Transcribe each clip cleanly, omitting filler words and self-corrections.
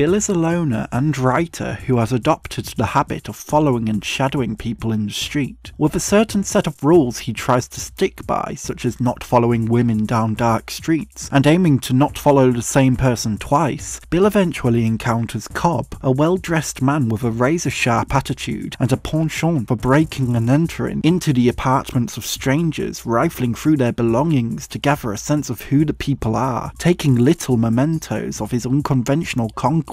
Bill is a loner and writer who has adopted the habit of following and shadowing people in the street. With a certain set of rules he tries to stick by, such as not following women down dark streets, and aiming to not follow the same person twice, Bill eventually encounters Cobb, a well-dressed man with a razor-sharp attitude and a penchant for breaking and entering into the apartments of strangers, rifling through their belongings to gather a sense of who the people are, taking little mementos of his unconventional conquests.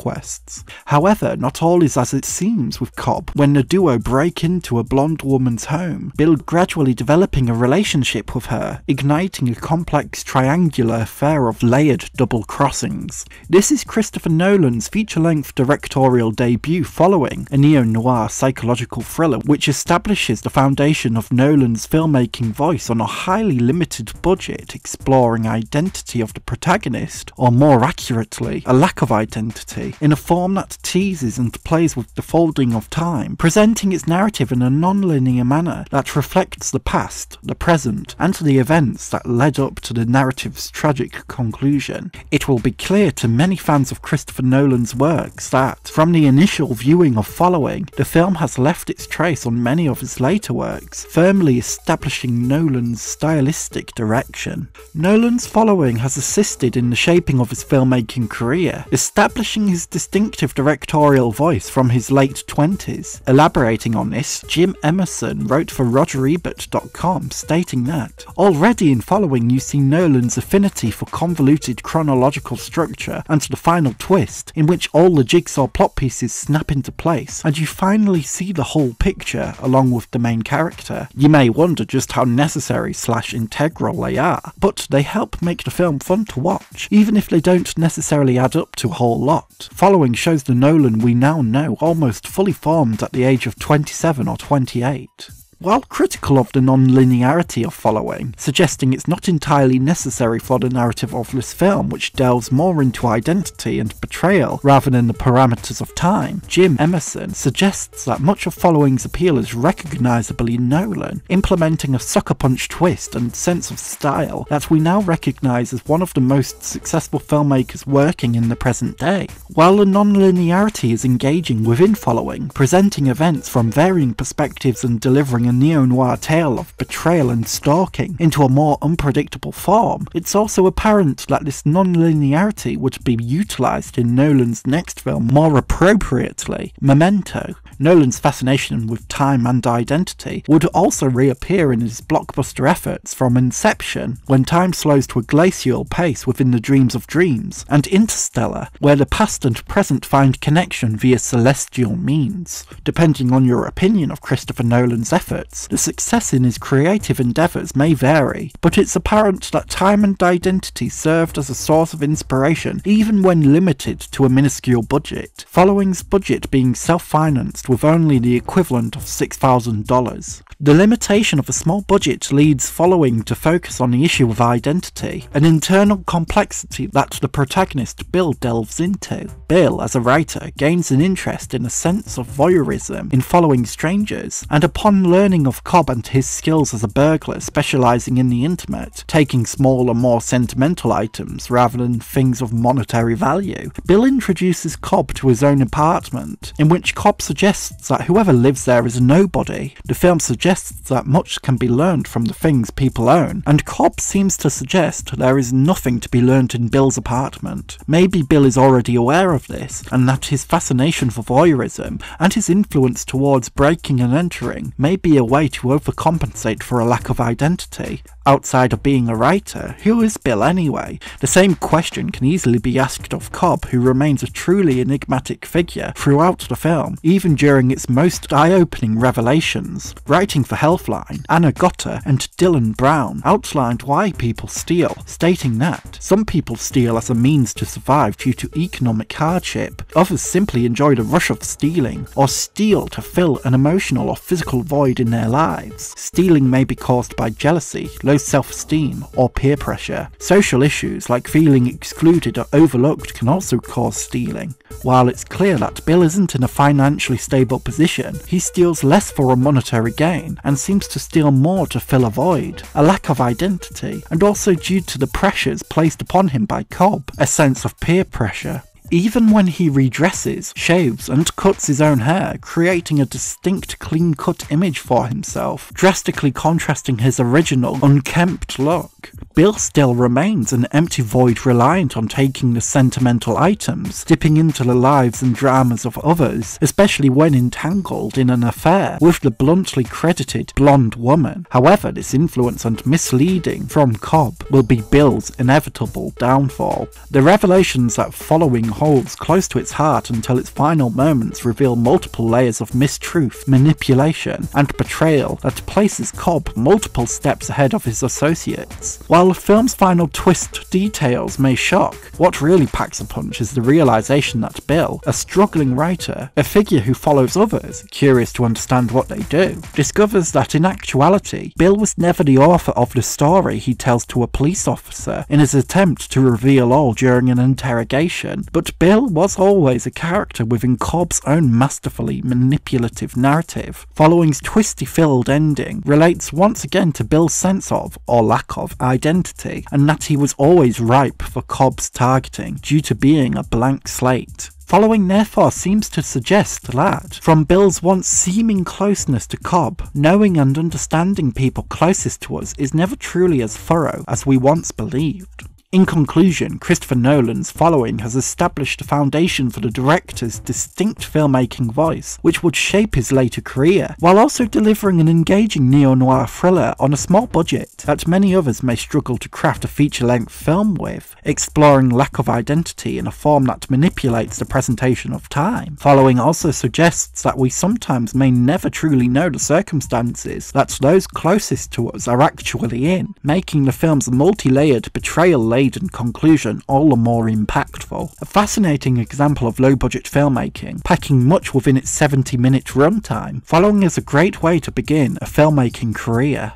However, not all is as it seems with Cobb when the duo break into a blonde woman's home, Bill gradually developing a relationship with her, igniting a complex triangular affair of layered double crossings. This is Christopher Nolan's feature-length directorial debut following a neo-noir psychological thriller which establishes the foundation of Nolan's filmmaking voice on a highly limited budget, exploring identity of the protagonist, or more accurately, a lack of identity, in a form that teases and plays with the folding of time, presenting its narrative in a non-linear manner that reflects the past, the present, and the events that led up to the narrative's tragic conclusion. It will be clear to many fans of Christopher Nolan's works that, from the initial viewing of Following, the film has left its trace on many of his later works, firmly establishing Nolan's stylistic direction. Nolan's Following has assisted in the shaping of his filmmaking career, establishing his distinctive directorial voice from his late 20s. Elaborating on this, Jim Emerson wrote for RogerEbert.com, stating that, "Already in Following you see Nolan's affinity for convoluted chronological structure and the final twist, in which all the jigsaw plot pieces snap into place, and you finally see the whole picture along with the main character. You may wonder just how necessary/integral they are, but they help make the film fun to watch, even if they don't necessarily add up to a whole lot." Following shows the Nolan we now know almost fully formed at the age of 27 or 28. While critical of the non-linearity of Following, suggesting it's not entirely necessary for the narrative of this film, which delves more into identity and betrayal rather than the parameters of time, Jim Emerson suggests that much of Following's appeal is recognisable in Nolan, implementing a sucker punch twist and sense of style that we now recognise as one of the most successful filmmakers working in the present day. While the non-linearity is engaging within Following, presenting events from varying perspectives and delivering a neo-noir tale of betrayal and stalking into a more unpredictable form, it's also apparent that this non-linearity would be utilised in Nolan's next film more appropriately, Memento. Nolan's fascination with time and identity would also reappear in his blockbuster efforts from Inception, when time slows to a glacial pace within the dreams of dreams, and Interstellar, where the past and present find connection via celestial means. Depending on your opinion of Christopher Nolan's efforts, the success in his creative endeavours may vary, but it's apparent that time and identity served as a source of inspiration even when limited to a minuscule budget, Following's budget being self-financed with only the equivalent of $6,000. The limitation of a small budget leads Following to focus on the issue of identity, an internal complexity that the protagonist Bill delves into. Bill, as a writer, gains an interest in a sense of voyeurism in following strangers, and upon learning of Cobb and his skills as a burglar specialising in the intimate, taking smaller, more sentimental items rather than things of monetary value, Bill introduces Cobb to his own apartment, in which Cobb suggests that whoever lives there is a nobody. The film suggests that much can be learned from the things people own, and Cobb seems to suggest there is nothing to be learnt in Bill's apartment. Maybe Bill is already aware of this, and that his fascination for voyeurism and his influence towards breaking and entering may be a way to overcompensate for a lack of identity. Outside of being a writer, who is Bill anyway? The same question can easily be asked of Cobb, who remains a truly enigmatic figure throughout the film, even during its most eye-opening revelations. Writing for Healthline, Anna Gotter and Dylan Brown outlined why people steal, stating that some people steal as a means to survive due to economic hardship, others simply enjoy the rush of stealing, or steal to fill an emotional or physical void in their lives. Stealing may be caused by jealousy, low self-esteem, or peer pressure. Social issues like feeling excluded or overlooked can also cause stealing. While it's clear that Bill isn't in a financially stable position, he steals less for a monetary gain, and seems to steal more to fill a void, a lack of identity, and also due to the pressures placed upon him by Cobb, a sense of peer pressure. even when he redresses, shaves, and cuts his own hair, creating a distinct clean-cut image for himself, drastically contrasting his original, unkempt look. Bill still remains an empty void reliant on taking the sentimental items, dipping into the lives and dramas of others, especially when entangled in an affair with the bluntly credited blonde woman. However, this influence and misleading from Cobb will be Bill's inevitable downfall. The revelations that following holds close to its heart until its final moments reveal multiple layers of mistruth, manipulation, and betrayal that places Cobb multiple steps ahead of his associates. While the film's final twist details may shock, what really packs a punch is the realization that Bill, a struggling writer, a figure who follows others, curious to understand what they do, discovers that in actuality, Bill was never the author of the story he tells to a police officer in his attempt to reveal all during an interrogation, but Bill was always a character within Cobb's own masterfully manipulative narrative. Following's twisty-filled ending relates once again to Bill's sense of, or lack of, identity, and that he was always ripe for Cobb's targeting due to being a blank slate. Following therefore seems to suggest that, from Bill's once seeming closeness to Cobb, knowing and understanding people closest to us is never truly as thorough as we once believed. In conclusion, Christopher Nolan's Following has established a foundation for the director's distinct filmmaking voice, which would shape his later career, while also delivering an engaging neo-noir thriller on a small budget that many others may struggle to craft a feature-length film with, exploring lack of identity in a form that manipulates the presentation of time. Following also suggests that we sometimes may never truly know the circumstances that those closest to us are actually in, making the film's multi-layered betrayal-laden conclusion all the more impactful. A fascinating example of low-budget filmmaking, packing much within its 70-minute runtime. Following is a great way to begin a filmmaking career.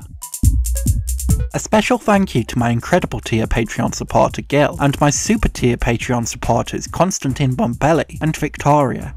A special thank you to my incredible tier Patreon supporter Gil, and my super tier Patreon supporters Constantine Bombelli and Victoria.